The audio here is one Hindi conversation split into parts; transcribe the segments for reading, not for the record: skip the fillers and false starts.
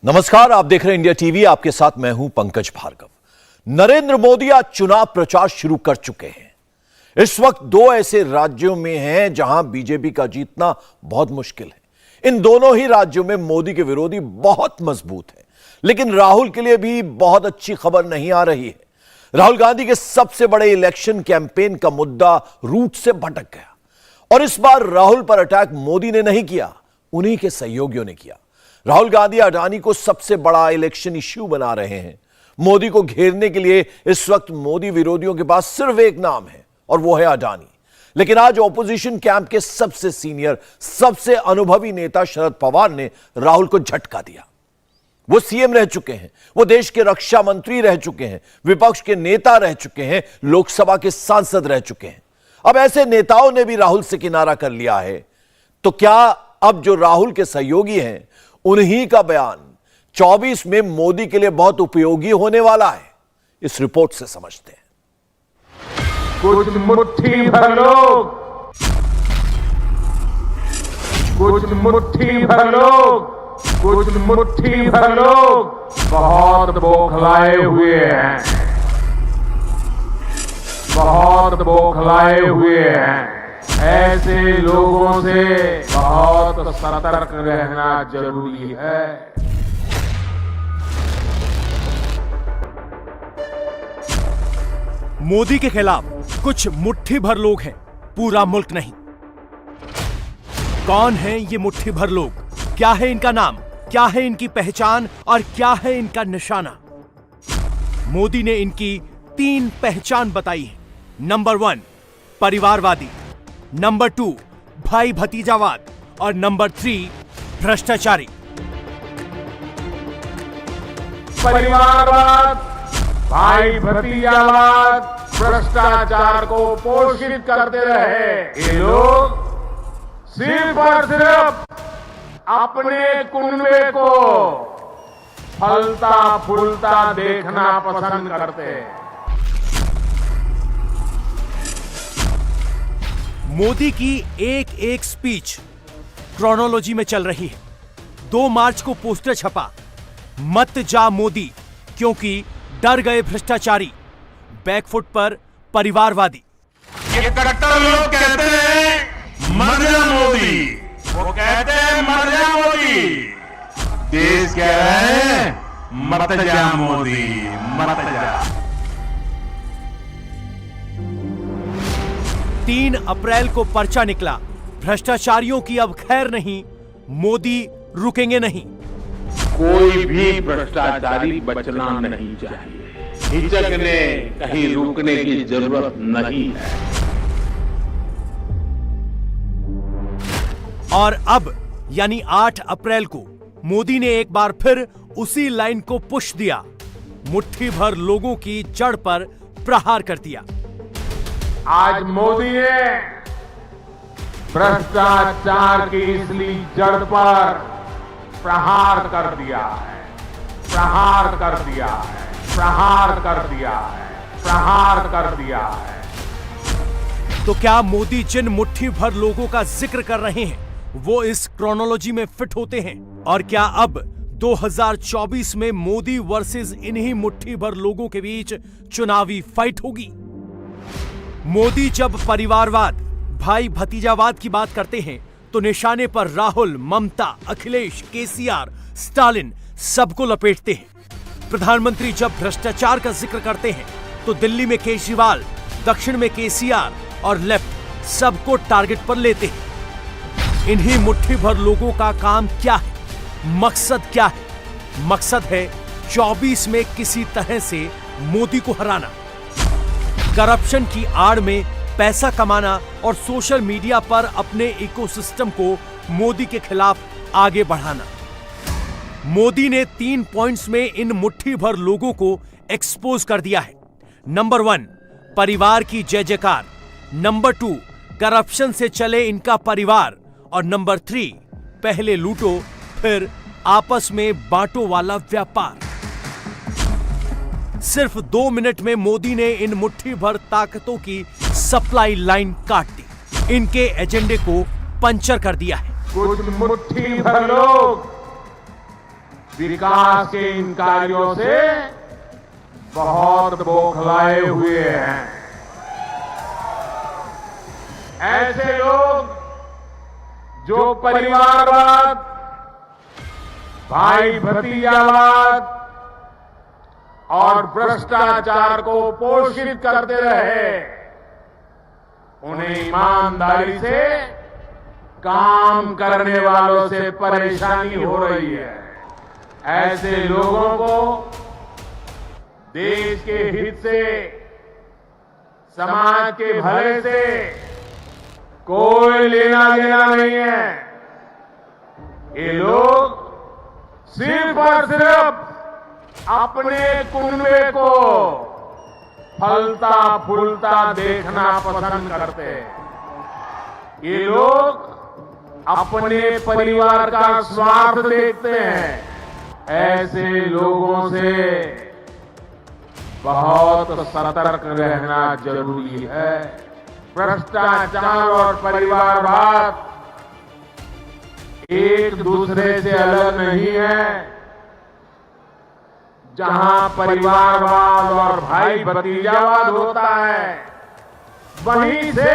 नमस्कार, आप देख रहे हैं इंडिया टीवी। आपके साथ मैं हूं पंकज भार्गव। नरेंद्र मोदी आज चुनाव प्रचार शुरू कर चुके हैं। इस वक्त दो ऐसे राज्यों में हैं जहां बीजेपी का जीतना बहुत मुश्किल है। इन दोनों ही राज्यों में मोदी के विरोधी बहुत मजबूत हैं, लेकिन राहुल के लिए भी बहुत अच्छी खबर नहीं आ रही है। राहुल गांधी के सबसे बड़े इलेक्शन कैंपेन का मुद्दा रूट से भटक गया और इस बार राहुल पर अटैक मोदी ने नहीं किया, उन्हीं के सहयोगियों ने किया। राहुल गांधी अडानी को सबसे बड़ा इलेक्शन इश्यू बना रहे हैं। मोदी को घेरने के लिए इस वक्त मोदी विरोधियों के पास सिर्फ एक नाम है और वो है अडानी। लेकिन आज ऑपोजिशन कैंप के सबसे सीनियर, सबसे अनुभवी नेता शरद पवार ने राहुल को झटका दिया। वो सीएम रह चुके हैं, वो देश के रक्षा मंत्री रह चुके हैं, विपक्ष के नेता रह चुके हैं, लोकसभा के सांसद रह चुके हैं। अब ऐसे नेताओं ने भी राहुल से किनारा कर लिया है, तो क्या अब जो राहुल के सहयोगी हैं उन्हीं का बयान 24 में मोदी के लिए बहुत उपयोगी होने वाला है? इस रिपोर्ट से समझते हैं। कुछ मुट्ठी भर लोग, कुछ मुट्ठी भर लोग, कुछ मुट्ठी भर लोग बहुत बौखलाए हुए हैं, बहुत बौखलाए हुए हैं। ऐसे लोगों से बहुत सतर्क रहना जरूरी है। मोदी के खिलाफ कुछ मुट्ठी भर लोग हैं, पूरा मुल्क नहीं। कौन हैं ये मुट्ठी भर लोग? क्या है इनका नाम, क्या है इनकी पहचान और क्या है इनका निशाना? मोदी ने इनकी 3 पहचान बताई है। नंबर 1 परिवारवादी, नंबर 2 भाई भतीजावाद और नंबर 3 भ्रष्टाचारी। परिवारवाद, भाई भतीजावाद, भ्रष्टाचार को पोषित करते रहे ये लोग सिर्फ और सिर्फ अपने कुनबे को फलता फूलता देखना पसंद करते हैं। मोदी की एक एक स्पीच क्रोनोलॉजी में चल रही है। 2 मार्च को पोस्टर छपा, मत जा मोदी क्योंकि डर गए भ्रष्टाचारी। बैकफुट पर परिवारवादी। ये कट्टर लोग कहते हैं मर जा मोदी, वो कहते हैं मर जा मोदी। देश कह रहे हैं मत जा मोदी, मत जा। 3 अप्रैल को पर्चा निकला, भ्रष्टाचारियों की अब खैर नहीं, मोदी रुकेंगे नहीं। कोई भी भ्रष्टाचारी बचना नहीं चाहिए, हिचकने कहीं रुकने की जरूरत नहीं है। और अब यानी 8 अप्रैल को मोदी ने एक बार फिर उसी लाइन को पुश दिया, मुट्ठी भर लोगों की जड़ पर प्रहार कर दिया। आज मोदी ने भ्रष्टाचार की इसलिए जड़ पर प्रहार कर दिया है, प्रहार कर दिया है, प्रहार कर दिया है, प्रहार कर दिया है। तो क्या मोदी जिन मुट्ठी भर लोगों का जिक्र कर रहे हैं वो इस क्रोनोलॉजी में फिट होते हैं? और क्या अब 2024 में मोदी वर्सेस इन्हीं मुट्ठी भर लोगों के बीच चुनावी फाइट होगी? मोदी जब परिवारवाद, भाई भतीजावाद की बात करते हैं तो निशाने पर राहुल, ममता, अखिलेश, केसीआर, स्टालिन सबको लपेटते हैं। प्रधानमंत्री जब भ्रष्टाचार का जिक्र करते हैं तो दिल्ली में केजरीवाल, दक्षिण में केसीआर और लेफ्ट सबको टारगेट पर लेते हैं। इन्हीं मुट्ठी भर लोगों का काम क्या है, मकसद क्या है? मकसद है 24 में किसी तरह से मोदी को हराना, करप्शन की आड़ में पैसा कमाना और सोशल मीडिया पर अपने इकोसिस्टम को मोदी के खिलाफ आगे बढ़ाना। मोदी ने 3 पॉइंट्स में इन मुट्ठी भर लोगों को एक्सपोज कर दिया है। नंबर 1 परिवार की जय जयकार, नंबर 2 करप्शन से चले इनका परिवार और नंबर 3 पहले लूटो फिर आपस में बांटो वाला व्यापार। सिर्फ 2 मिनट में मोदी ने इन मुट्ठी भर ताकतों की सप्लाई लाइन काट दी, इनके एजेंडे को पंचर कर दिया है। कुछ मुट्ठी भर लोग विकास के इन कार्यों से बहुत बौखलाए हुए हैं। ऐसे लोग जो परिवारवाद, भाई भतीजावाद और भ्रष्टाचार को पोषित करते रहे, उन्हें ईमानदारी से काम करने वालों से परेशानी हो रही है। ऐसे लोगों को देश के हित से, समाज के भले से कोई लेना देना नहीं है। ये लोग सिर्फ और सिर्फ अपने कुनबे को फलता फूलता देखना पसंद करते हैं। ये लोग अपने परिवार का स्वार्थ देखते हैं। ऐसे लोगों से बहुत सतर्क रहना जरूरी है। भ्रष्टाचार और परिवारवाद एक दूसरे से अलग नहीं है। जहां परिवारवाद और भाई भतीजावाद होता है, वहीं से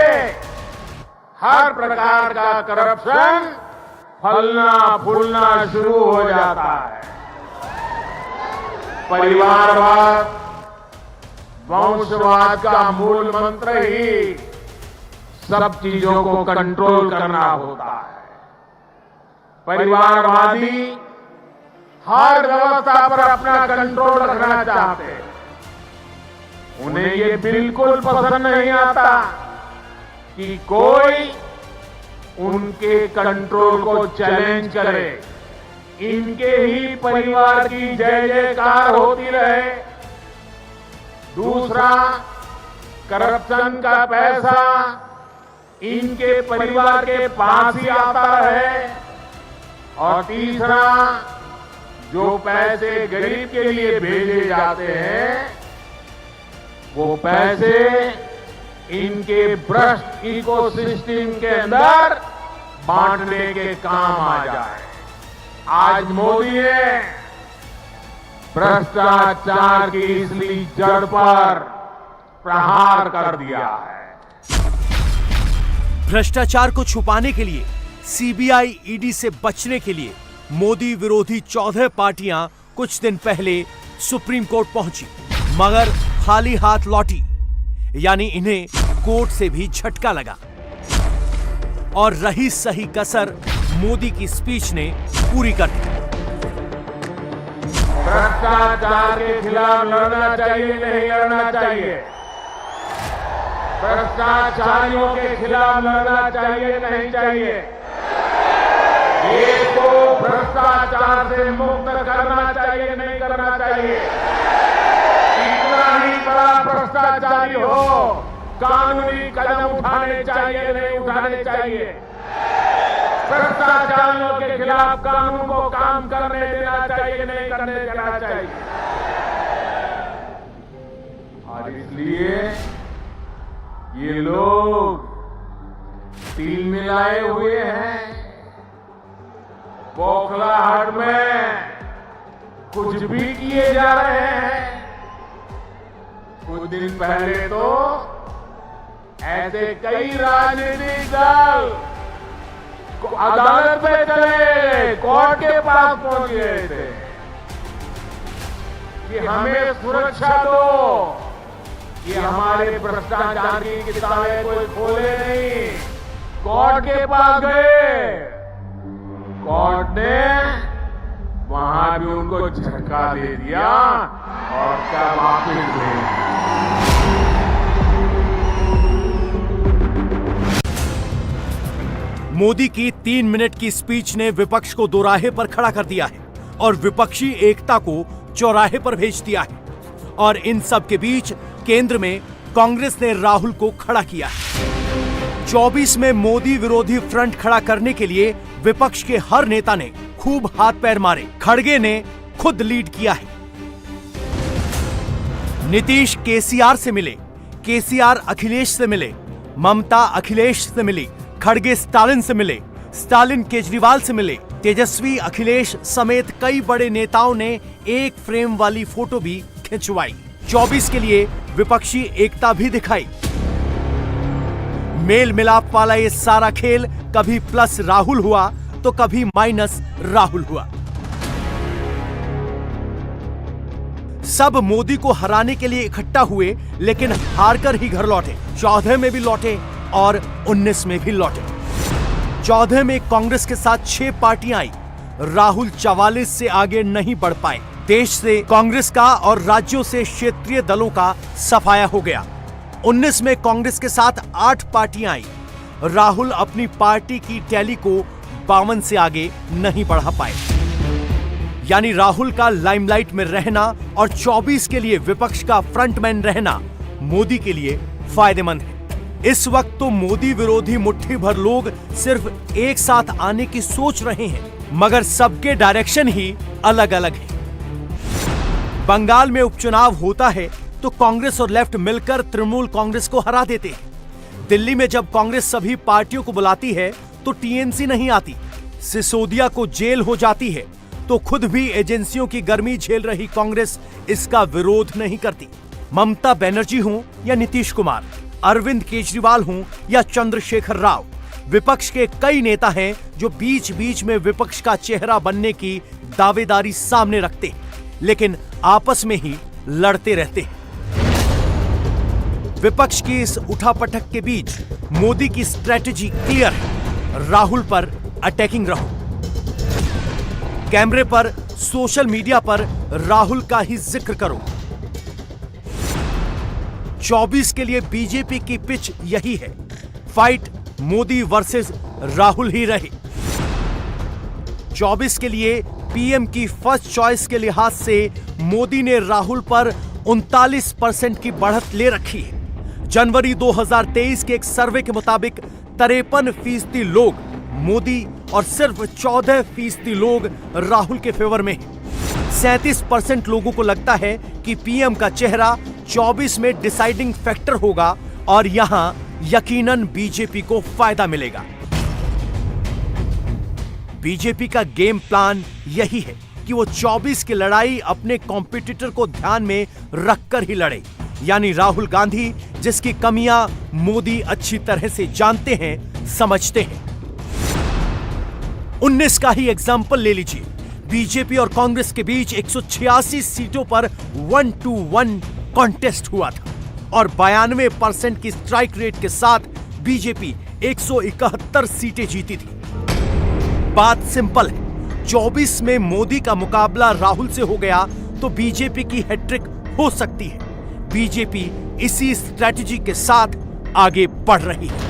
हर प्रकार का करप्शन फलना फूलना शुरू हो जाता है। परिवारवाद, वंशवाद का मूल मंत्र ही सब चीजों को कंट्रोल करना होता है। परिवारवादी हर व्यवस्था पर अपना कंट्रोल रखना चाहते हैं। उन्हें ये बिल्कुल पसंद नहीं आता कि कोई उनके कंट्रोल को चैलेंज करे। इनके ही परिवार की जय जयकार होती रहे। दूसरा, करप्शन का पैसा इनके परिवार के पास ही आता रहे। और तीसरा, जो पैसे गरीब के लिए भेजे जाते हैं, वो पैसे इनके भ्रष्ट इकोसिस्टम के अंदर बांटने के काम आ जाए। आज मोदी ने भ्रष्टाचार की इसलिए जड़ पर प्रहार कर दिया है। भ्रष्टाचार को छुपाने के लिए, सीबीआई ईडी से बचने के लिए मोदी विरोधी 14 पार्टियां कुछ दिन पहले सुप्रीम कोर्ट पहुंची, मगर खाली हाथ लौटी। यानी इन्हें कोर्ट से भी झटका लगा और रही सही कसर मोदी की स्पीच ने पूरी कर दी। भ्रष्टाचार के खिलाफ लड़ना चाहिए, नहीं लड़ना चाहिए। भ्रष्टाचारियों के खिलाफ लड़ना चाहिए, नहीं चाहिए। देश को भ्रष्टाचार से मुक्त करना चाहिए, नहीं करना चाहिए। कितना ही बड़ा भ्रष्टाचारी हो, कानूनी कदम उठाने चाहिए, नहीं उठाने चाहिए। भ्रष्टाचारियों के खिलाफ कानून को काम करने देना चाहिए, नहीं करने देना चाहिए। और इसलिए ये लोग तिल मिलाए हुए हैं। बौखलाहट में कुछ भी किए जा रहे हैं। कुछ दिन पहले तो ऐसे कई राजनीतिक दल अदालत में चले, कोर्ट के पास पहुंच गए थे कि हमें सुरक्षा दो, ये हमारे भ्रष्टाचार की किताबें कोई खोले नहीं। कोर्ट के पास गए, कोर्ट ने वहां भी उनको झटका दे दिया और क्या वापिस ले। मोदी की 3 मिनट की स्पीच ने विपक्ष को दोराहे पर खड़ा कर दिया है और विपक्षी एकता को चौराहे पर भेज दिया है। और इन सब के बीच केंद्र में कांग्रेस ने राहुल को खड़ा किया है। 24 में मोदी विरोधी फ्रंट खड़ा करने के लिए विपक्ष के हर नेता ने खूब हाथ पैर मारे। खड़गे ने खुद लीड किया है। नीतीश केसीआर से मिले, केसीआर अखिलेश से मिले, ममता अखिलेश से मिली, खड़गे स्टालिन से मिले, स्टालिन केजरीवाल से मिले, तेजस्वी, अखिलेश समेत कई बड़े नेताओं ने एक फ्रेम वाली फोटो भी खिंचवाई। 24 के लिए विपक्षी एकता भी दिखाई। मेल मिलाप वाला ये सारा खेल कभी प्लस राहुल हुआ तो कभी माइनस राहुल हुआ। सब मोदी को हराने के लिए इकट्ठा हुए, लेकिन हारकर ही घर लौटे। 14 में भी लौटे और 19 में भी लौटे। 14 में कांग्रेस के साथ 6 पार्टियां आई। राहुल 44 से आगे नहीं बढ़ पाए। देश से कांग्रेस का और राज्यों से क्षेत्रीय दलों का सफाया हो गया। 19 में कांग्रेस के साथ 8 पार्टियां आई। राहुल अपनी पार्टी की टैली को 52 से आगे नहीं बढ़ा पाए। यानी राहुल का लाइमलाइट में रहना और 24 के लिए विपक्ष का फ्रंटमैन रहना मोदी के लिए फायदेमंद है। इस वक्त तो मोदी विरोधी मुट्ठी भर लोग सिर्फ एक साथ आने की सोच रहे हैं, मगर सबके डायरेक्शन ही अलग अलग है। बंगाल में उपचुनाव होता है तो कांग्रेस और लेफ्ट मिलकर तृणमूल कांग्रेस को हरा देते हैं। दिल्ली में जब कांग्रेस सभी पार्टियों को बुलाती है तो टीएमसी नहीं आती। सिसोदिया को जेल हो जाती है तो खुद भी एजेंसियों की गर्मी झेल रही कांग्रेस इसका विरोध नहीं करती। ममता बनर्जी हो या नीतीश कुमार, अरविंद केजरीवाल हो या चंद्रशेखर राव, विपक्ष के कई नेता हैं जो बीच बीच में विपक्ष का चेहरा बनने की दावेदारी सामने रखते हैं, लेकिन आपस में ही लड़ते रहते हैं। विपक्ष की इस उठापटक के बीच मोदी की स्ट्रेटजी क्लियर है। राहुल पर अटैकिंग रहो। कैमरे पर, सोशल मीडिया पर राहुल का ही जिक्र करो। 24 के लिए बीजेपी की पिच यही है। फाइट मोदी वर्सेस राहुल ही रहे। 24 के लिए पीएम की फर्स्ट चॉइस के लिहाज से मोदी ने राहुल पर 39% की बढ़त ले रखी है। जनवरी 2023 के एक सर्वे के मुताबिक 53% लोग मोदी और सिर्फ 14% लोग राहुल के फेवर में हैं। 37% लोगों को लगता है कि पीएम का चेहरा 24 में डिसाइडिंग फैक्टर होगा और यहां यकीनन बीजेपी को फायदा मिलेगा। बीजेपी का गेम प्लान यही है कि वो 24 की लड़ाई अपने कॉम्पिटिटर को ध्यान में रखकर ही लड़े, यानी राहुल गांधी, जिसकी कमियां मोदी अच्छी तरह से जानते हैं, समझते हैं। 19 का ही एग्जाम्पल ले लीजिए। बीजेपी और कांग्रेस के बीच 186 सीटों पर 1-to-1 कॉन्टेस्ट हुआ था और 92% की स्ट्राइक रेट के साथ बीजेपी 171 सीटें जीती थी। बात सिंपल है, 24 में मोदी का मुकाबला राहुल से हो गया तो बीजेपी की हैट्रिक हो सकती है। बीजेपी इसी स्ट्रैटेजी के साथ आगे बढ़ रही है।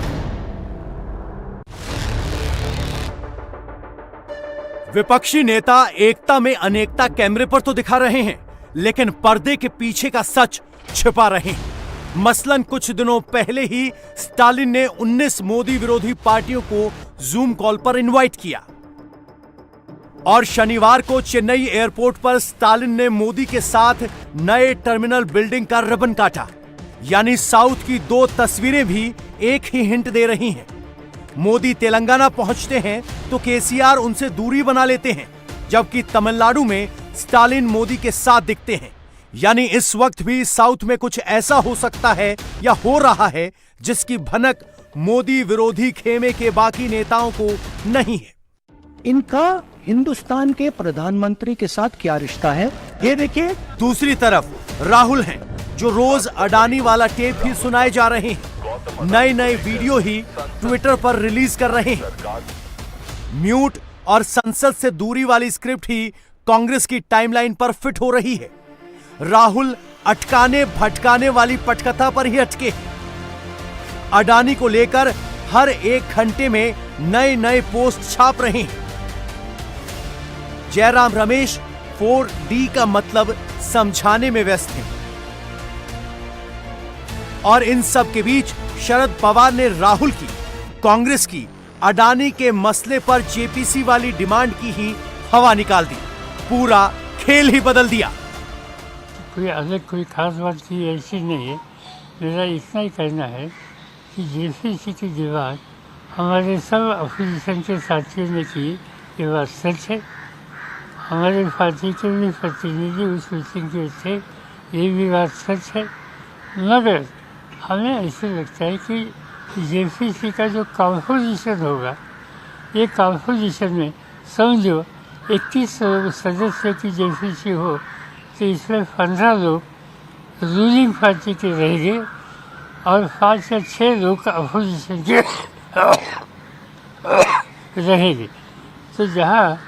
विपक्षी नेता एकता में अनेकता कैमरे पर तो दिखा रहे हैं, लेकिन पर्दे के पीछे का सच छिपा रहे हैं। मसलन कुछ दिनों पहले ही स्टालिन ने 19 मोदी विरोधी पार्टियों को जूम कॉल पर इनवाइट किया और शनिवार को चेन्नई एयरपोर्ट पर स्टालिन ने मोदी के साथ नए टर्मिनल बिल्डिंग का रिबन काटा। यानी साउथ की 2 तस्वीरें भी एक ही हिंट दे रही हैं। मोदी तेलंगाना पहुंचते हैं तो केसीआर उनसे दूरी बना लेते हैं, जबकि तमिलनाडु में स्टालिन मोदी के साथ दिखते हैं। यानी इस वक्त भी साउथ में कुछ ऐसा हो सकता है या हो रहा है जिसकी भनक मोदी विरोधी खेमे के बाकी नेताओं को नहीं है। इनका हिंदुस्तान के प्रधानमंत्री के साथ क्या रिश्ता है, ये देखिए। दूसरी तरफ राहुल हैं, जो रोज अडानी वाला टेप ही सुनाए जा रहे हैं, नए नए वीडियो ही ट्विटर पर रिलीज कर रहे हैं। म्यूट और संसद से दूरी वाली स्क्रिप्ट ही कांग्रेस की टाइमलाइन पर फिट हो रही है। राहुल अटकाने भटकाने वाली पटकथा पर ही अटके। अडानी को लेकर हर 1 घंटे में नए नए पोस्ट छाप रहे हैं। जयराम रमेश 4D का मतलब समझाने में व्यस्त हैं। और इन सब के बीच शरद पवार ने राहुल की, कांग्रेस की, अडानी के मसले पर जेपीसी वाली डिमांड की ही हवा निकाल दी। पूरा खेल ही बदल दिया। कोई अलग कोई खास बात की ऐसी नहीं है। मेरा इतना ही कहना है कि जेपीसी की डिमांड हमारे सब अपोजिशन के साथियों ने की ये बात सच है। हमारे पार्टी के भी प्रतिनिधि उस मीटिंग के थे, ये भी बात सच है। मगर हमें ऐसे लगता है कि जेपीसी का जो कॉम्पोजिशन होगा, ये कॉम्पोजिशन में समझो 21 सदस्य की जेपीसी हो तो इसमें 15 लोग रूलिंग पार्टी के रहेंगे और 5 या 6 लोग अपोजिशन के रहेंगे। तो जहाँ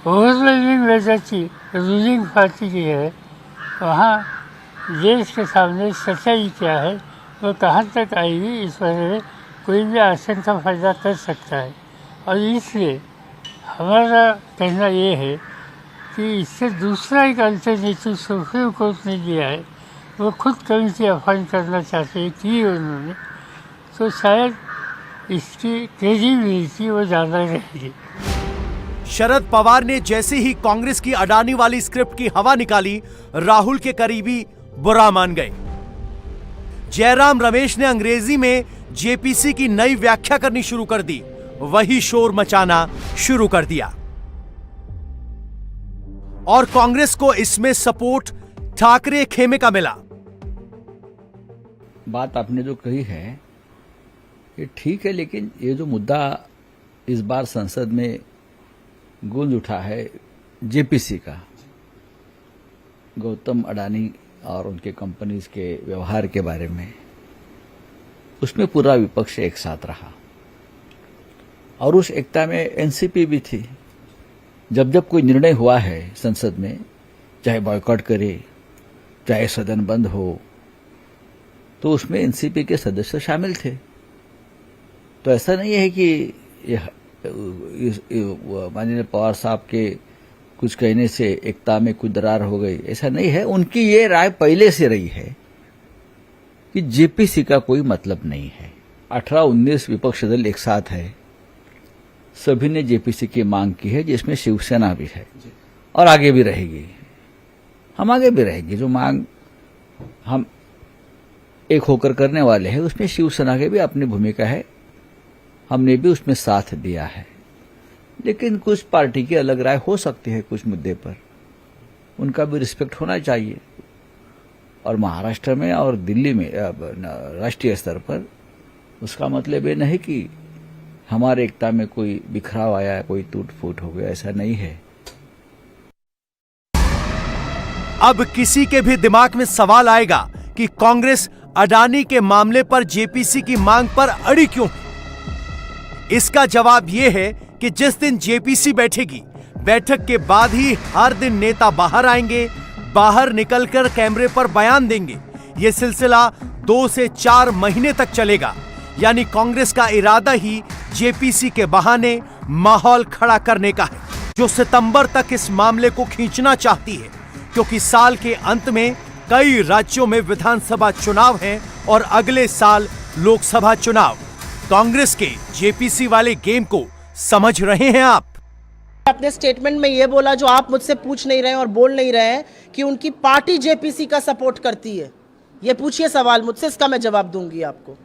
ओवरवेलमिंग मेजॉरिटी रूलिंग पार्टी की है, वहाँ देश के सामने सच्चाई क्या है, वो कहाँ तक आएगी, इस बारे में कोई भी आशंका पैदा कर सकता है। और इसलिए हमारा कहना ये है कि इससे दूसरा एक अल्टरनेटिव सुप्रीम कोर्ट ने दिया है, वो खुद कमिटी अपॉइंट करना चाहते हैं कि उन्होंने, तो शायद इसकी क्रेडिबिलिटी वो ज़्यादा रहेगी। शरद पवार ने जैसे ही कांग्रेस की अडानी वाली स्क्रिप्ट की हवा निकाली, राहुल के करीबी बुरा मान गए। जयराम रमेश ने अंग्रेजी में जेपीसी की नई व्याख्या करनी शुरू कर दी, वही शोर मचाना शुरू कर दिया और कांग्रेस को इसमें सपोर्ट ठाकरे खेमे का मिला। बात आपने जो कही है ये ठीक है, लेकिन ये जो मुद्दा इस बार संसद में गूंज उठा है जेपीसी का, गौतम अडानी और उनके कंपनीज के व्यवहार के बारे में, उसमें पूरा विपक्ष एक साथ रहा और उस एकता में एनसीपी भी थी। जब जब कोई निर्णय हुआ है संसद में, चाहे बॉयकॉट करे, चाहे सदन बंद हो, तो उसमें एनसीपी के सदस्य शामिल थे। तो ऐसा नहीं है कि माननीय पवार साहब के कुछ कहने से एकता में कुछ दरार हो गई, ऐसा नहीं है। उनकी ये राय पहले से रही है कि जेपीसी का कोई मतलब नहीं है। 18-19 विपक्ष दल एक साथ है, सभी ने जेपीसी की मांग की है, जिसमें शिवसेना भी है और आगे भी रहेगी। हम आगे भी रहेंगे, जो मांग हम एक होकर करने वाले हैं उसमें शिवसेना की भी अपनी भूमिका है, हमने भी उसमें साथ दिया है। लेकिन कुछ पार्टी की अलग राय हो सकती है कुछ मुद्दे पर, उनका भी रिस्पेक्ट होना चाहिए। और महाराष्ट्र में और दिल्ली में राष्ट्रीय स्तर पर उसका मतलब ये नहीं कि हमारे एकता में कोई बिखराव आया, कोई टूट फूट हो गया, ऐसा नहीं है। अब किसी के भी दिमाग में सवाल आएगा कि कांग्रेस अडानी के मामले पर जेपीसी की मांग पर अड़ी क्यों है? इसका जवाब यह है कि जिस दिन जेपीसी बैठेगी, बैठक के बाद ही हर दिन नेता बाहर आएंगे, बाहर निकलकर कैमरे पर बयान देंगे। यह सिलसिला 2 से 4 महीने तक चलेगा। यानी कांग्रेस का इरादा ही जेपीसी के बहाने माहौल खड़ा करने का है, जो सितंबर तक इस मामले को खींचना चाहती है, क्योंकि साल के अंत में कई राज्यों में विधानसभा चुनाव हैं और अगले साल लोकसभा चुनाव। कांग्रेस के जेपीसी वाले गेम को समझ रहे हैं आप? अपने स्टेटमेंट में ये बोला, जो आप मुझसे पूछ नहीं रहे हैं और बोल नहीं रहे हैं, कि उनकी पार्टी जेपीसी का सपोर्ट करती है। ये पूछिए सवाल मुझसे, इसका मैं जवाब दूंगी आपको।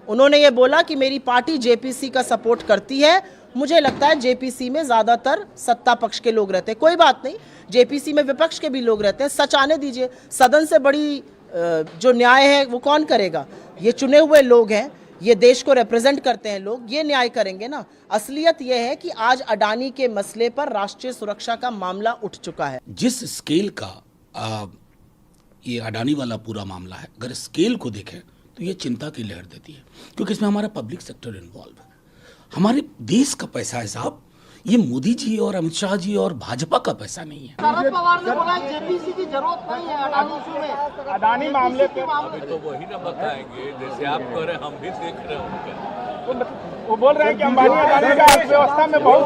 उन्होंने ये बोला कि मेरी पार्टी जेपीसी का सपोर्ट करती है। मुझे लगता है जेपीसी में ज्यादातर सत्ता पक्ष के लोग रहते हैं। कोई बात नहीं, जेपीसी में विपक्ष के भी लोग रहते हैं, सच आने दीजिए। सदन से बड़ी जो न्याय है वो कौन करेगा? ये चुने हुए लोग हैं, ये देश को रिप्रेजेंट करते हैं लोग, ये न्याय करेंगे ना। असलियत ये है कि आज अडानी के मसले पर राष्ट्रीय सुरक्षा का मामला उठ चुका है। जिस स्केल का ये अडानी वाला पूरा मामला है, अगर स्केल को देखें तो ये चिंता की लहर देती है, क्योंकि इसमें हमारा पब्लिक सेक्टर इन्वॉल्व है, हमारे देश का पैसा है साहब। ये मोदी जी और अमित शाह जी और भाजपा का पैसा नहीं है। शरद पवार ने बोला जेपीसी की जरूरत नहीं है अडानी इशू में। अडानी मामले पे तो वही ना बताएंगे, जैसे आप कह रहे हैं हम भी देख रहे हैं। वो बोल रहे हैं कि अंबानी अडानी का अर्थव्यवस्था में बहुत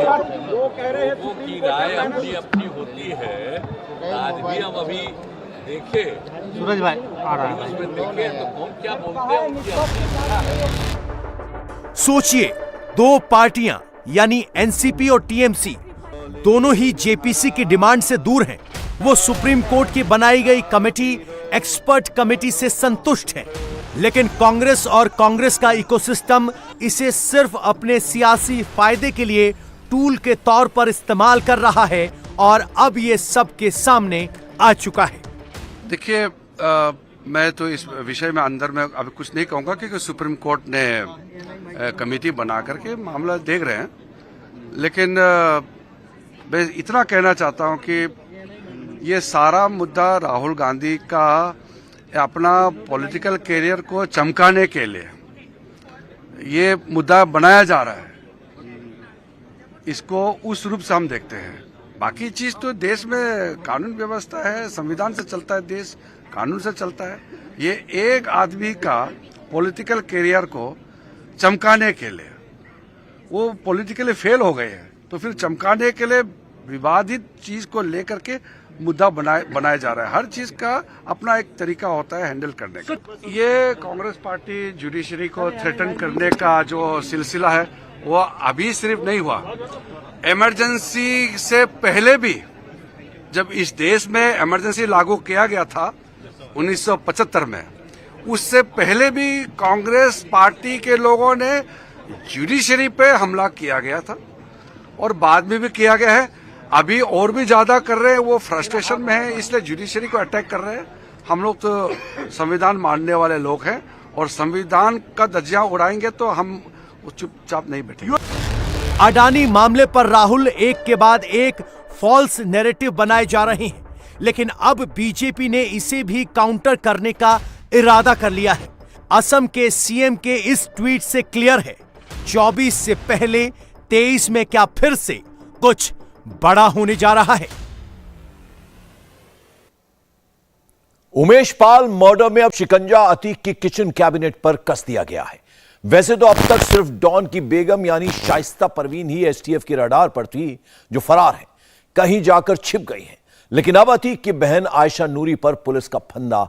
वो कह रहे हैं लोगों की राय अपनी अपनी होती है। आज भी हम अभी देखे सूरज भाई आ रहा है, उसमें देखे तो कौन क्या बोलते हैं, उनकी अपनी राय है। सोचिए, 2 पार्टियां यानी एनसीपी और टीएमसी दोनों ही जेपीसी की डिमांड से दूर हैं। वो सुप्रीम कोर्ट की बनाई गई कमेटी, एक्सपर्ट कमेटी से संतुष्ट हैं, लेकिन कांग्रेस और कांग्रेस का इकोसिस्टम इसे सिर्फ अपने सियासी फायदे के लिए टूल के तौर पर इस्तेमाल कर रहा है और अब ये सबके सामने आ चुका है। देखिए, मैं तो इस विषय में अंदर में अभी कुछ नहीं कहूँगा क्योंकि सुप्रीम कोर्ट ने कमेटी बना करके मामला देख रहे हैं, लेकिन मैं इतना कहना चाहता हूँ कि ये सारा मुद्दा राहुल गांधी का अपना पॉलिटिकल कैरियर को चमकाने के लिए ये मुद्दा बनाया जा रहा है। इसको उस रूप से हम देखते हैं। बाकी चीज तो देश में कानून व्यवस्था है, संविधान से चलता है, देश कानून से चलता है। ये एक आदमी का पॉलिटिकल कैरियर को चमकाने के लिए, वो पॉलिटिकली फेल हो गए हैं, तो फिर चमकाने के लिए विवादित चीज को लेकर के मुद्दा बनाया जा रहा है। हर चीज का अपना एक तरीका होता है हैंडल करने का। ये कांग्रेस पार्टी जुडिशरी को थ्रेटन करने का जो सिलसिला है वो अभी सिर्फ नहीं हुआ, इमरजेंसी से पहले भी, जब इस देश में इमरजेंसी लागू किया गया था 1975 में, उससे पहले भी कांग्रेस पार्टी के लोगों ने जुडिशरी पे हमला किया गया था और बाद में भी किया गया है। अभी और भी ज्यादा कर रहे हैं, वो फ्रस्ट्रेशन में है, इसलिए जुडिशरी को अटैक कर रहे हैं। हम लोग तो संविधान मानने वाले लोग हैं और संविधान का धज्जियां उड़ाएंगे तो हम चुपचाप नहीं बैठेंगे। अडानी मामले पर राहुल एक के बाद एक फॉल्स नैरेटिव बनाए जा रहे हैं, लेकिन अब बीजेपी ने इसे भी काउंटर करने का इरादा कर लिया है। असम के सीएम के इस ट्वीट से क्लियर है, 24 से पहले 23 में क्या फिर से कुछ बड़ा होने जा रहा है। उमेश पाल मर्डर में अब शिकंजा अतीक की किचन कैबिनेट पर कस दिया गया है। वैसे तो अब तक सिर्फ डॉन की बेगम यानी शाइस्ता परवीन ही एसटीएफ की रडार पर थी, जो फरार है, कहीं जाकर छिप गई है। लेकिन अब अतीक की बहन आयशा नूरी पर पुलिस का फंदा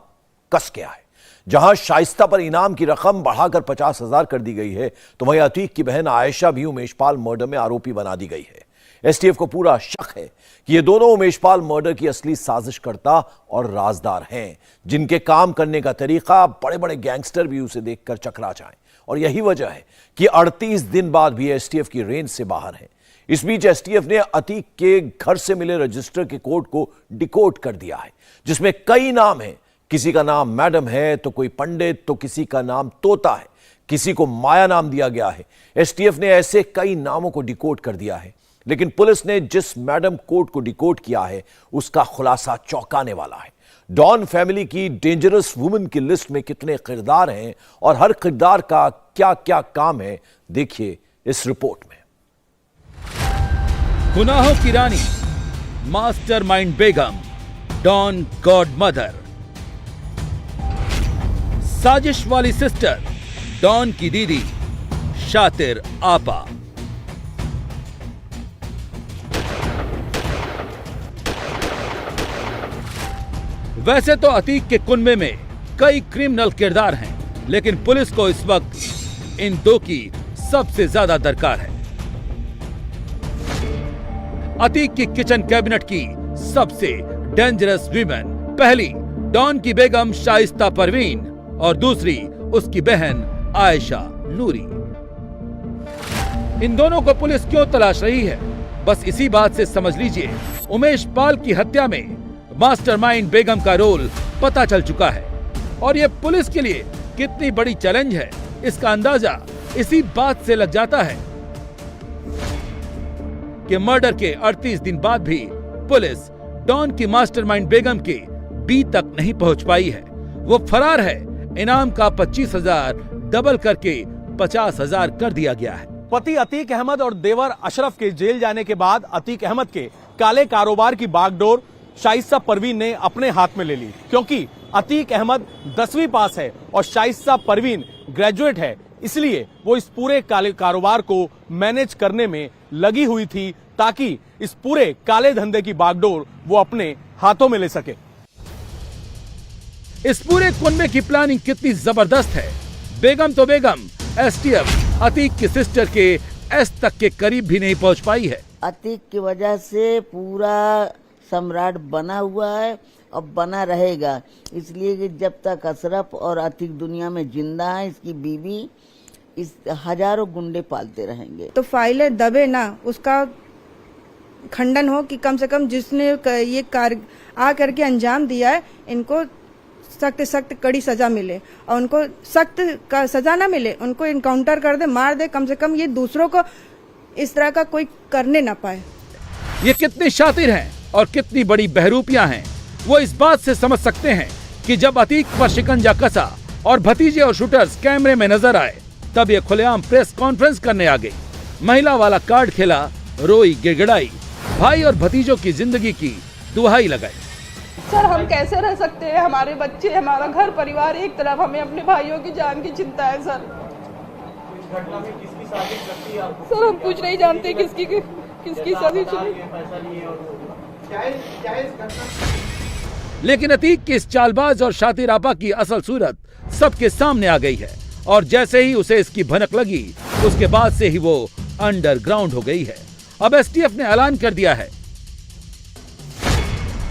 कस गया है। जहां शाइस्ता पर इनाम की रकम बढ़ाकर 50,000 कर दी गई है, तो वहीं अतीक की बहन आयशा भी उमेश पाल मर्डर में आरोपी बना दी गई है। एसटीएफ को पूरा शक है कि ये दोनों उमेश पाल मर्डर की असली साजिशकर्ता और राजदार हैं, जिनके काम करने का तरीका बड़े बड़े गैंगस्टर भी उसे देखकर चकरा जाएं। और यही वजह है कि 38 दिन बाद भी एसटीएफ की रेंज से बाहर है। इस बीच एसटीएफ ने अतीक के घर से मिले रजिस्टर के कोड को डिकोड कर दिया है, जिसमें कई नाम हैं। किसी का नाम मैडम है, तो कोई पंडित, तो किसी का नाम तोता है, किसी को माया नाम दिया गया है। एसटीएफ ने ऐसे कई नामों को डिकोड कर दिया है, लेकिन पुलिस ने जिस मैडम कोड को डिकोड किया है, उसका खुलासा चौंकाने वाला है। डॉन फैमिली की डेंजरस वुमेन की लिस्ट में कितने किरदार हैं और हर किरदार का क्या क्या काम है, देखिए इस रिपोर्ट में। गुनाहों की रानी, मास्टरमाइंड बेगम, डॉन गॉड मदर, साजिश वाली सिस्टर, डॉन की दीदी, शातिर आपा। वैसे तो अतीक के कुनबे में कई क्रिमिनल किरदार हैं, लेकिन पुलिस को इस वक्त इन दो की सबसे ज्यादा दरकार है। अतीक की किचन कैबिनेट की सबसे डेंजरस वीमेन, पहली डॉन की बेगम शाइस्ता परवीन और दूसरी उसकी बहन आयशा नूरी। इन दोनों को पुलिस क्यों तलाश रही है, बस इसी बात से समझ लीजिए उमेश पाल की हत्या में मास्टरमाइंड बेगम का रोल पता चल चुका है। और यह पुलिस के लिए कितनी बड़ी चैलेंज है, इसका अंदाजा इसी बात से लग जाता है कि मर्डर के 38 दिन बाद भी पुलिस डॉन की मास्टरमाइंड बेगम के बी तक नहीं पहुंच पाई है। वो फरार है। इनाम का 25,000 डबल करके 50,000 कर दिया गया है। पति अतीक अहमद और देवर अशरफ के जेल जाने के बाद अतीक अहमद के काले कारोबार की बागडोर शाइस्ता परवीन ने अपने हाथ में ले ली, क्योंकि अतीक अहमद 10वीं पास है और शाइस्ता परवीन ग्रेजुएट है। इसलिए वो इस पूरे काले कारोबार को मैनेज करने में लगी हुई थी, ताकि इस पूरे काले धंधे की बागडोर वो अपने हाथों में ले सके। इस पूरे कुनबे की प्लानिंग कितनी जबरदस्त है। बेगम तो बेगम, एसटीएफ अतीक की सिस्टर के एस तक के करीब भी नहीं पहुंच पाई है। अतीक की वजह से पूरा सम्राट बना हुआ है और बना रहेगा, इसलिए कि जब तक अशरफ और अतीक दुनिया में जिंदा है, इसकी बीवी इस हजारों गुंडे पालते रहेंगे। तो फाइलें दबे ना, उसका खंडन हो कि कम से कम जिसने ये कार्य आ करके अंजाम दिया है इनको सख्त सख्त कड़ी सजा मिले, और उनको सख्त का सजा ना मिले, उनको इनकाउंटर कर दे, मार दे, कम से कम ये दूसरों को इस तरह का कोई करने ना पाए। ये कितने शातिर हैं और कितनी बड़ी बहरूपियां हैं वो इस बात से समझ सकते हैं कि जब अतीक पर शिकंजा कसा और भतीजे और शूटर्स कैमरे में नजर आए तब ये खुलेआम प्रेस कॉन्फ्रेंस करने आ गई। महिला वाला कार्ड खेला, रोई, गिड़गिड़ाई, भाई और भतीजों की जिंदगी की दुहाई लगाई। सर हम कैसे रह सकते हैं, हमारे बच्चे, हमारा घर परिवार एक तरफ, हमें अपने भाइयों की जान की चिंता है सर। घटना में किसकी साजिश लगती है? सर हम कुछ नहीं जानते किसकी साजिश है। लेकिन अतीक की इस चालबाज और शातिर आपा की असल सूरत सबके सामने आ गई है और जैसे ही उसे इसकी भनक लगी उसके बाद से ही वो अंडरग्राउंड हो गई है। अब एसटीएफ ने ऐलान कर दिया है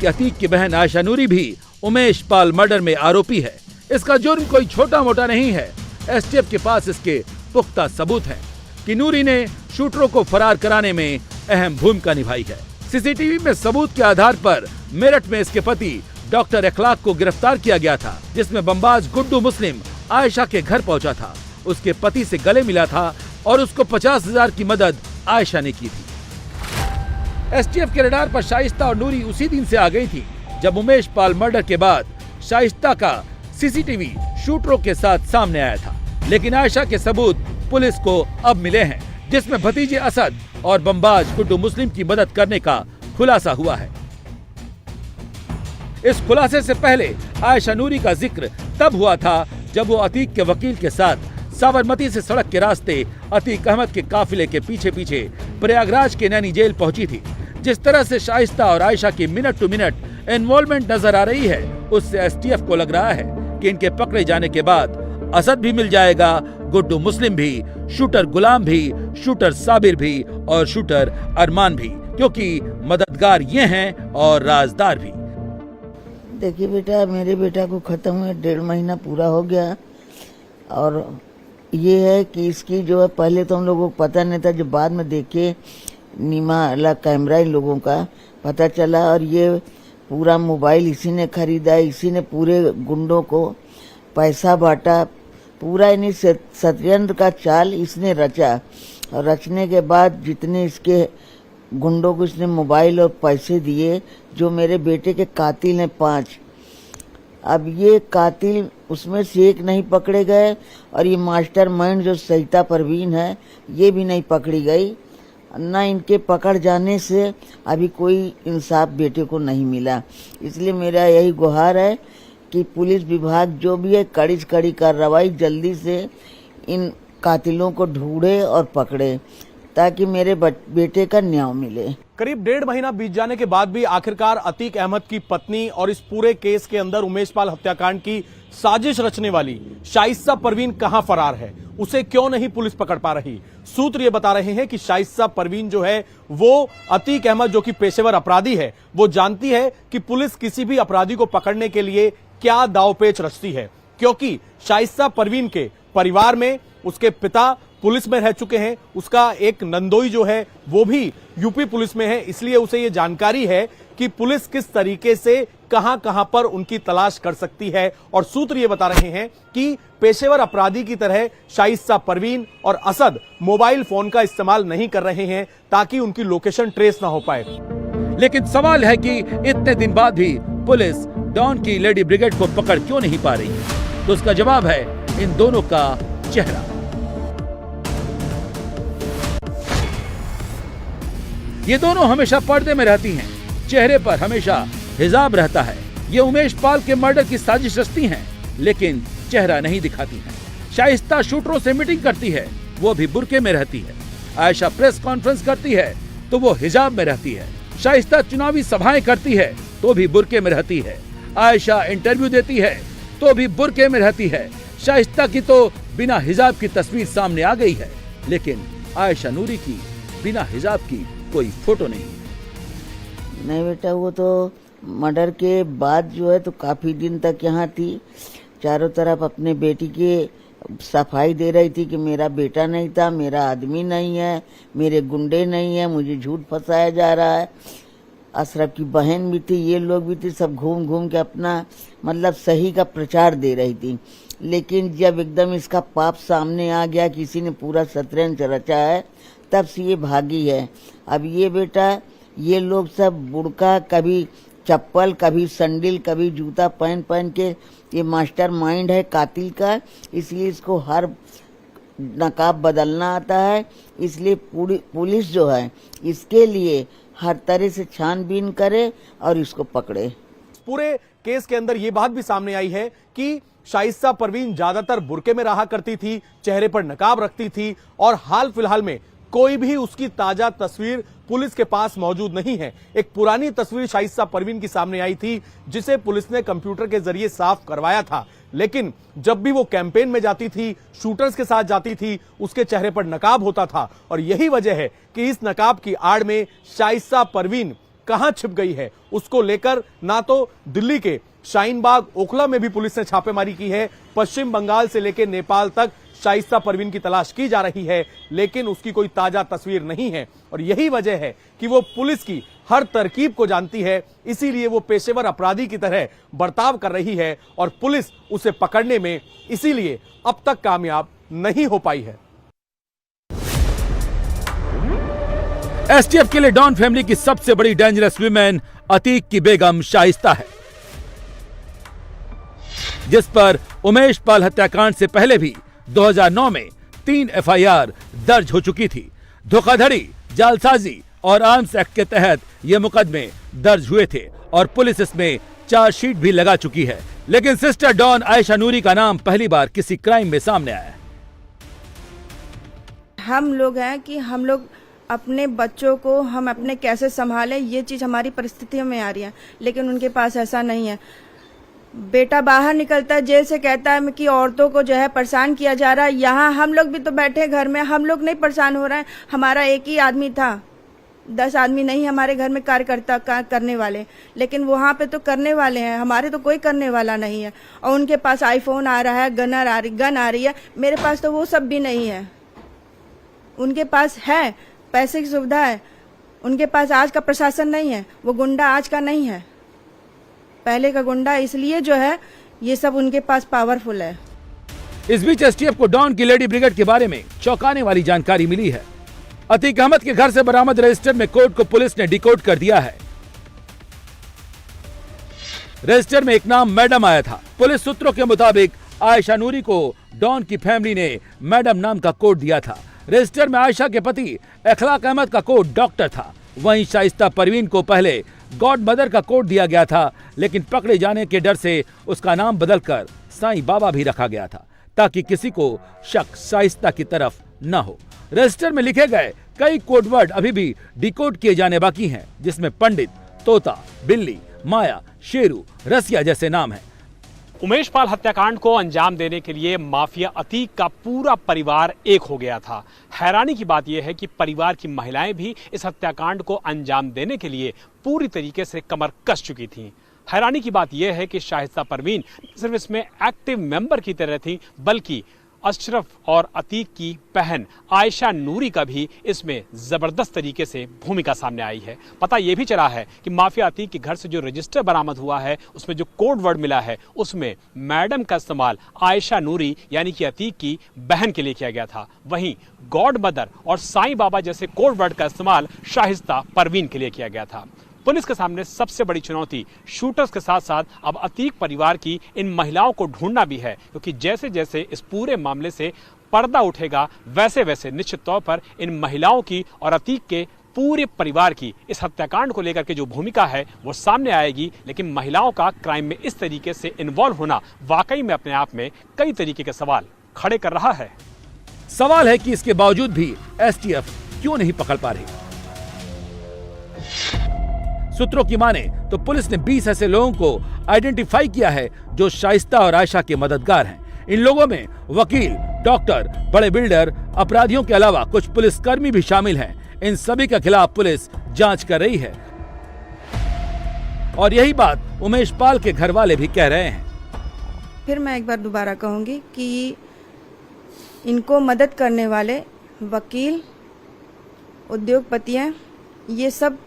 कि अतीक की बहन आयशा नूरी भी उमेश पाल मर्डर में आरोपी है। इसका जुर्म कोई छोटा मोटा नहीं है। एसटीएफ के पास इसके पुख्ता सबूत हैं कि नूरी ने शूटरों को फरार कराने में अहम भूमिका निभाई है। सीसीटीवी में सबूत के आधार पर मेरठ में इसके पति डॉक्टर इखलाक को गिरफ्तार किया गया था, जिसमें बमबाज गुड्डू मुस्लिम आयशा के घर पहुंचा था, उसके पति से गले मिला था और उसको 50,000 की मदद आयशा ने की थी। एसटीएफ के रडार पर शाइस्ता और नूरी उसी दिन से आ गई थी जब उमेश पाल मर्डर के बाद शाइस्ता का सीसीटीवी शूटरों के साथ सामने आया था। लेकिन आयशा के सबूत पुलिस को अब मिले हैं, जिसमें भतीजे असद और बमबाज गुड्डू मुस्लिम की मदद करने का खुलासा हुआ है। इस खुलासे से पहले आयशा नूरी का जिक्र तब हुआ था जब वो अतीक के वकील के साथ साबरमती से सड़क के रास्ते अतीक अहमद के काफिले के पीछे पीछे प्रयागराज के नैनी जेल पहुंची थी। जिस तरह से शाइस्ता और आयशा की मिनट टू मिनट इन्वॉल्वमेंट नजर आ रही है, उससे एसटीएफ को लग रहा है कि इनके पकड़े जाने के बाद असद भी मिल जाएगा, गुड्डू मुस्लिम भी, शूटर गुलाम भी, शूटर साबिर भी और शूटर अरमान भी, क्योंकि मददगार ये हैं और राजदार भी। देखिए बेटा, मेरे बेटा को खत्म हुए 1.5 महीना पूरा हो गया और ये है कि इसकी जो है पहले तो हम लोगों को पता नहीं था, जब बाद में देखे नीमा वाला कैमरा इन लोगों का पता चला और ये पूरा मोबाइल इसी ने खरीदा, इसी ने पूरे गुंडों को पैसा बांटा, पूरा इन्हीं षड्यंत्र का चाल इसने रचा और रचने के बाद जितने इसके गुंडों को इसने मोबाइल और पैसे दिए, जो मेरे बेटे के कातिल हैं 5, अब ये कातिल उसमें से एक नहीं पकड़े गए और ये मास्टरमाइंड जो सहिता परवीन है ये भी नहीं पकड़ी गई। न इनके पकड़ जाने से अभी कोई इंसाफ बेटे को नहीं मिला। इसलिए मेरा यही गुहार है कि पुलिस विभाग जो भी है कड़ी से कड़ी कार्रवाई जल्दी से इन कातिलों को ढूंढे और पकड़े ताकि मेरे बेटे का न्याय मिले। करीब 1.5 महीना बीत जाने के बाद भी आखिरकार अतीक अहमद की पत्नी और इस पूरे केस के अंदर उमेश पाल हत्याकांड की साजिश रचने वाली शाइस्ता परवीन कहां फरार है, उसे क्यों नहीं पुलिस पकड़ पा रही। सूत्र ये बता रहे हैं कि शाइस्ता परवीन जो है वो अतीक अहमद जो कि पेशेवर अपराधी है, वो जानती है कि पुलिस किसी भी अपराधी को पकड़ने के लिए क्या दावपेच रचती है, क्योंकि शाइस्ता परवीन के परिवार में उसके पिता पुलिस में रह चुके हैं, उसका एक नंदोई जो है वो भी यूपी पुलिस में है, इसलिए उसे ये जानकारी है कि पुलिस किस तरीके से कहां कहां पर उनकी तलाश कर सकती है। और सूत्र ये बता रहे हैं कि पेशेवर अपराधी की तरह शाइस्ता परवीन और असद मोबाइल फोन का इस्तेमाल नहीं कर रहे हैं ताकि उनकी लोकेशन ट्रेस ना हो पाए। लेकिन सवाल है कि इतने दिन बाद भी पुलिस डॉन की लेडी ब्रिगेड को पकड़ क्यों नहीं पा रही है, तो उसका जवाब है इन दोनों का चेहरा। ये दोनों हमेशा पर्दे में रहती हैं, चेहरे पर हमेशा हिजाब रहता है। ये उमेश पाल के मर्डर की साजिश रचती हैं, लेकिन चेहरा नहीं दिखाती हैं। शाइस्ता शूटरों से मीटिंग करती है, वो भी बुर्के में रहती है। आयशा प्रेस कॉन्फ्रेंस करती है तो वो हिजाब में रहती है। शाइस्ता चुनावी सभाएं करती है तो भी बुर्के में रहती है। आयशा इंटरव्यू देती है तो भी बुर्के में रहती है। शाइस्ता की तो बिना हिजाब की तस्वीर सामने आ गई है, लेकिन आयशा नूरी की बिना हिजाब की कोई फोटो नहीं बेटा, वो तो मर्डर के बाद जो है तो काफी दिन तक यहाँ थी, चारों तरफ अपने बेटी के सफाई दे रही थी कि मेरा बेटा नहीं था, मेरा आदमी नहीं है, मेरे गुंडे नहीं है, मुझे झूठ फंसाया जा रहा है। अशरफ की बहन भी थी, ये लोग भी थे, सब घूम घूम के अपना मतलब सही का प्रचार दे रही थी। लेकिन जब एकदम इसका पाप सामने आ गया, किसी ने पूरा शतरंज रचा है, तब से ये भागी है। अब ये बेटा, ये लोग सब बुड़का, कभी चप्पल, कभी संडिल, कभी जूता पहन पहन के, ये मास्टर माइंड है कातिल का, इसलिए इसको हर नकाब बदलना आता है। इसलिए पूरी पुलिस जो है इसके लिए हर तरह से छानबीन करे और इसको पकड़े। पूरे केस के अंदर यह बात भी सामने आई है कि शाइस्ता परवीन ज्यादातर बुर्के में रहा करती थी, चेहरे पर नकाब रखती थी और हाल फिलहाल में कोई भी उसकी ताजा तस्वीर पुलिस के पास मौजूद नहीं है। एक पुरानी तस्वीर शाइस्ता परवीन की सामने आई थी जिसे पुलिस ने कंप्यूटर के जरिए साफ करवाया था, लेकिन जब भी वो कैंपेन में जाती थी, शूटर्स के साथ जाती थी, उसके चेहरे पर नकाब होता था। और यही वजह है कि इस नकाब की आड़ में शाइस्ता परवीन कहां छिप गई है, उसको लेकर ना तो दिल्ली के शाहीन बाग, ओखला में भी पुलिस ने छापेमारी की है, पश्चिम बंगाल से लेकर नेपाल तक शाइस्ता परवीन की तलाश की जा रही है, लेकिन उसकी कोई ताजा तस्वीर नहीं है। और यही वजह है कि वो पुलिस की हर तरकीब को जानती है, इसीलिए वो पेशेवर अपराधी की तरह बर्ताव कर रही है और पुलिस उसे पकड़ने में इसीलिए अब तक कामयाब नहीं हो पाई है। एसटीएफ के लिए डॉन फैमिली की सबसे बड़ी डेंजरस वुमेन अतीक की बेगम शाइस्ता है, जिस पर उमेश पाल हत्याकांड से पहले भी 2009 में 3 एफआईआर दर्ज हो चुकी थी। धोखाधड़ी, जालसाजी और आर्म्स एक्ट के तहत ये मुकदमे दर्ज हुए थे और पुलिस इसमें चार्जशीट भी लगा चुकी है। लेकिन सिस्टर डॉन आयशा नूरी का नाम पहली बार किसी क्राइम में सामने आया है। हम लोग हैं कि हम लोग अपने बच्चों को हम अपने कैसे संभालें, ये चीज़ हमारी परिस्थितियों में आ रही है, लेकिन उनके पास ऐसा नहीं है। बेटा बाहर निकलता है, जेल से कहता है कि औरतों को जो है परेशान किया जा रहा है। यहाँ हम लोग भी तो बैठे घर में, हम लोग नहीं परेशान हो रहे हैं। हमारा एक ही आदमी था, 10 आदमी नहीं हमारे घर में कार्यकर्ता करने वाले, लेकिन वहाँ पे तो करने वाले हैं, हमारे तो कोई करने वाला नहीं है। और उनके पास आईफोन आ रहा है, गन आ रही है, मेरे पास तो वो सब भी नहीं है। उनके पास है, पैसे की सुविधा है, उनके पास आज का प्रशासन नहीं है, वो गुंडा आज का नहीं है, पहले का गुंडा, इसलिए जो है ये सब उनके पास पावरफुल है। इस बीच एसटीएफ को डॉन की लेडी ब्रिगेड के बारे में चौंकाने वाली जानकारी मिली है। अतीक अहमद के घर से बरामद रजिस्टर में कोड को पुलिस ने डिकोड कर दिया है। रजिस्टर में एक नाम मैडम आया था। पुलिस सूत्रों के मुताबिक आयशा नूरी को डॉन की फैमिली ने मैडम नाम का कोड दिया था। रजिस्टर में आयशा के पति अखलाक अहमद का कोड डॉक्टर था। वहीं शाइस्ता परवीन को पहले गॉड मदर का कोड दिया गया था, लेकिन पकड़े जाने के डर से उसका नाम बदलकर साईं बाबा भी रखा गया था, ताकि किसी को शक शाइस्ता की तरफ न हो। रजिस्टर में लिखे गए कई कोडवर्ड अभी भी डिकोड किए जाने बाकी हैं, जिसमें पंडित, तोता, बिल्ली, माया, शेरू, रसिया जैसे नाम हैं। उमेश पाल हत्याकांड को अंजाम देने के लिए माफिया अतीक का पूरा परिवार एक हो गया था। हैरानी की बात यह है कि परिवार की महिलाएं भी इस हत्याकांड को अंजाम देने के लिए पूरी तरीके से कमर कस चुकी थीं। हैरानी की बात यह है कि शाइस्ता परवीन सिर्फ इसमें एक्टिव मेंबर की तरह थी, बल्कि अशरफ और अतीक की बहन आयशा नूरी का भी इसमें जबरदस्त तरीके से भूमिका सामने आई है। पता यह भी चला है कि माफिया अतीक के घर से जो रजिस्टर बरामद हुआ है, उसमें जो कोड वर्ड मिला है, उसमें मैडम का इस्तेमाल आयशा नूरी यानी कि अतीक की बहन के लिए किया गया था। वहीं गॉड मदर और साईं बाबा जैसे कोड वर्ड का इस्तेमाल शाइस्ता परवीन के लिए किया गया था। पुलिस के सामने सबसे बड़ी चुनौती शूटर्स के साथ साथ अब अतीक परिवार की इन महिलाओं को ढूंढना भी है, क्योंकि जैसे जैसे इस पूरे मामले से पर्दा उठेगा, वैसे वैसे निश्चित तौर पर इन महिलाओं की और अतीक के पूरे परिवार की इस हत्याकांड को लेकर के जो भूमिका है वो सामने आएगी। लेकिन महिलाओं का क्राइम में इस तरीके से इन्वॉल्व होना वाकई में अपने आप में कई तरीके के सवाल खड़े कर रहा है। सवाल है कि इसके बावजूद भी एसटीएफ क्यों नहीं पकड़ पा रही। सूत्रों की माने तो पुलिस ने 20 ऐसे लोगों को आइडेंटिफाई किया है जो शाइस्ता और आयशा के मददगार हैं। इन लोगों में वकील, डॉक्टर, बड़े बिल्डर, अपराधियों के अलावा कुछ पुलिसकर्मी भी शामिल हैं। इन सभी के खिलाफ पुलिस जांच कर रही है और यही बात उमेश पाल के घर वाले भी कह रहे हैं। फिर मैं एक बार दोबारा कहूंगी कि इनको मदद करने वाले वकील, उद्योगपतियाँ, ये सब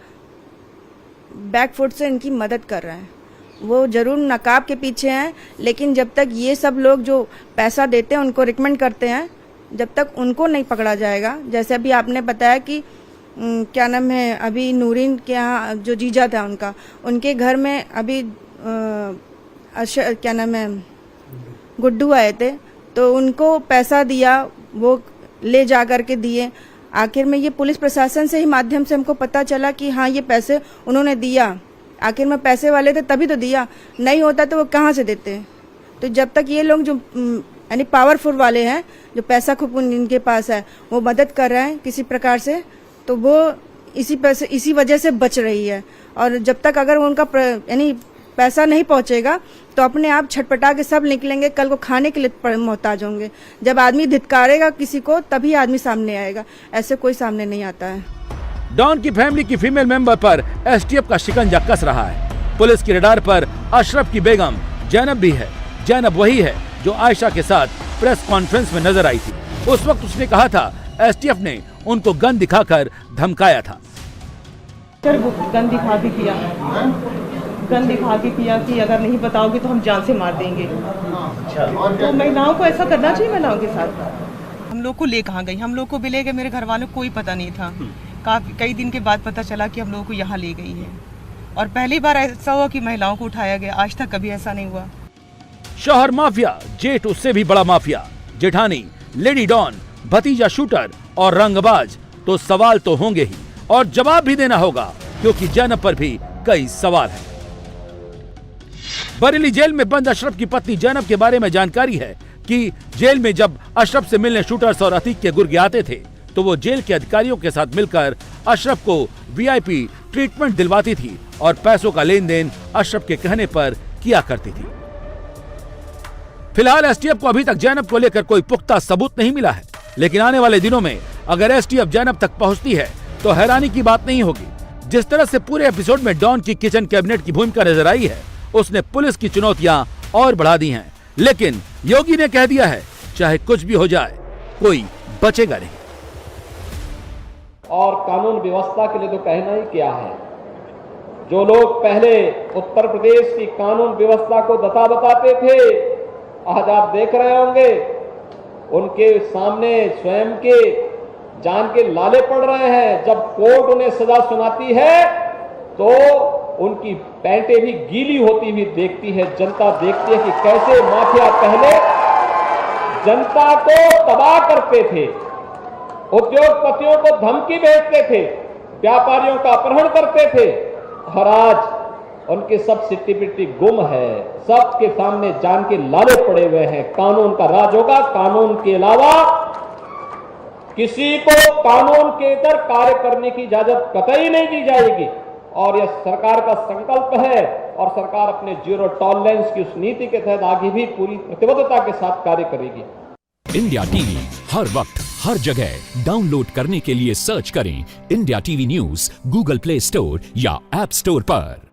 बैकफुट से इनकी मदद कर रहे हैं। वो जरूर नकाब के पीछे हैं, लेकिन जब तक ये सब लोग जो पैसा देते हैं, उनको रिकमेंड करते हैं, जब तक उनको नहीं पकड़ा जाएगा, जैसे अभी आपने बताया कि क्या नाम है, अभी नूरीन के यहाँ जो जीजा था उनका, उनके घर में अभी क्या नाम है, गुड्डू आए थे, तो उनको पैसा दिया, वो ले जा कर के दिए। आखिर में ये पुलिस प्रशासन से ही माध्यम से हमको पता चला कि हाँ ये पैसे उन्होंने दिया। आखिर में पैसे वाले थे तभी तो दिया, नहीं होता तो वो कहाँ से देते। तो जब तक ये लोग जो यानी पावरफुल वाले हैं, जो पैसा खूब इनके पास है, वो मदद कर रहे हैं किसी प्रकार से, तो वो इसी वजह से बच रही है। और जब तक अगर उनका यानी पैसा नहीं पहुंचेगा तो अपने आप छटपटा के सब निकलेंगे, कल को खाने के लिए मोहताज होंगे। जब आदमी धिक्कारेगा किसी को तभी आदमी सामने आएगा, ऐसे कोई सामने नहीं आता है। डॉन की फैमिली की फीमेल मेंबर पर एसटीएफ का शिकंजा कस रहा है। पुलिस की रडार पर अशरफ की बेगम जैनब भी है। जैनब वही है जो आयशा के साथ प्रेस कॉन्फ्रेंस में नजर आई थी। उस वक्त उसने कहा था एसटीएफ ने उनको गन दिखाकर धमकाया था। गन दिखा के किया, गन दिखा के किया कि अगर नहीं बताओगे तो हम जान से मार देंगे। तो महिलाओं को ऐसा करना चाहिए महिलाओं के साथ। हम लोग को ले कहाँ गई, हम लोग को भी ले गए, मेरे घर वालों को कोई पता नहीं था। कई दिन के बाद पता चला कि हम लोगों को यहाँ ले गई है, और पहली बार ऐसा हुआ कि महिलाओं को उठाया गया, आज तक कभी ऐसा नहीं हुआ। शौहर माफिया, जेठ उससे भी बड़ा माफिया, जेठानी, लेडी डॉन, भतीजा शूटर और रंगबाज, तो सवाल तो होंगे ही और जवाब भी देना होगा, क्योंकि जैनब पर भी कई सवाल हैं। बरेली जेल में बंद अशरफ की पत्नी जैनब के बारे में जानकारी है कि जेल में जब अशरफ से मिलने शूटर्स और अतीक के गुर्गे आते थे तो वो जेल के अधिकारियों के साथ मिलकर अशरफ को वीआईपी ट्रीटमेंट दिलवाती थी और पैसों का लेन देन अशरफ के कहने पर किया करती थी। फिलहाल एसटीएफ को अभी तक जैनब को लेकर कोई पुख्ता सबूत नहीं मिला है, लेकिन आने वाले दिनों में अगर एसटीएफ जैनब तक पहुंचती है तो हैरानी की बात नहीं होगी। जिस तरह से पूरे एपिसोड में डॉन की किचन कैबिनेट की भूमिका नजर आई है, उसने पुलिस की चुनौतियां और बढ़ा दी हैं। लेकिन योगी ने कह दिया है चाहे कुछ भी हो जाए कोई बचेगा नहीं। और कानून व्यवस्था के लिए तो कहना ही क्या है। जो लोग पहले उत्तर प्रदेश की कानून व्यवस्था को दता बताते थे, आज आप देख रहे होंगे उनके सामने स्वयं के जान के लाले पड़ रहे हैं। जब कोर्ट उन्हें सजा सुनाती है तो उनकी पैंटें भी गीली होती हुई देखती है। जनता देखती है कि कैसे माफिया पहले जनता को तबाह करते थे, उद्योगपतियों को धमकी भेजते थे, व्यापारियों का अपहरण करते थे, और आज उनके सब सिट्टी पिट्टी गुम है। सबके सामने जान के लाले पड़े हुए हैं। कानून का राज होगा। कानून के अलावा किसी को कानून के इतर कार्य करने की इजाजत कतई नहीं दी जाएगी। और यह सरकार का संकल्प है और सरकार अपने जीरो टॉलरेंस की उस नीति के तहत आगे भी पूरी प्रतिबद्धता के साथ कार्य करेगी। इंडिया टीवी हर वक्त हर जगह डाउनलोड करने के लिए सर्च करें India TV news Google play store या ऐप स्टोर पर।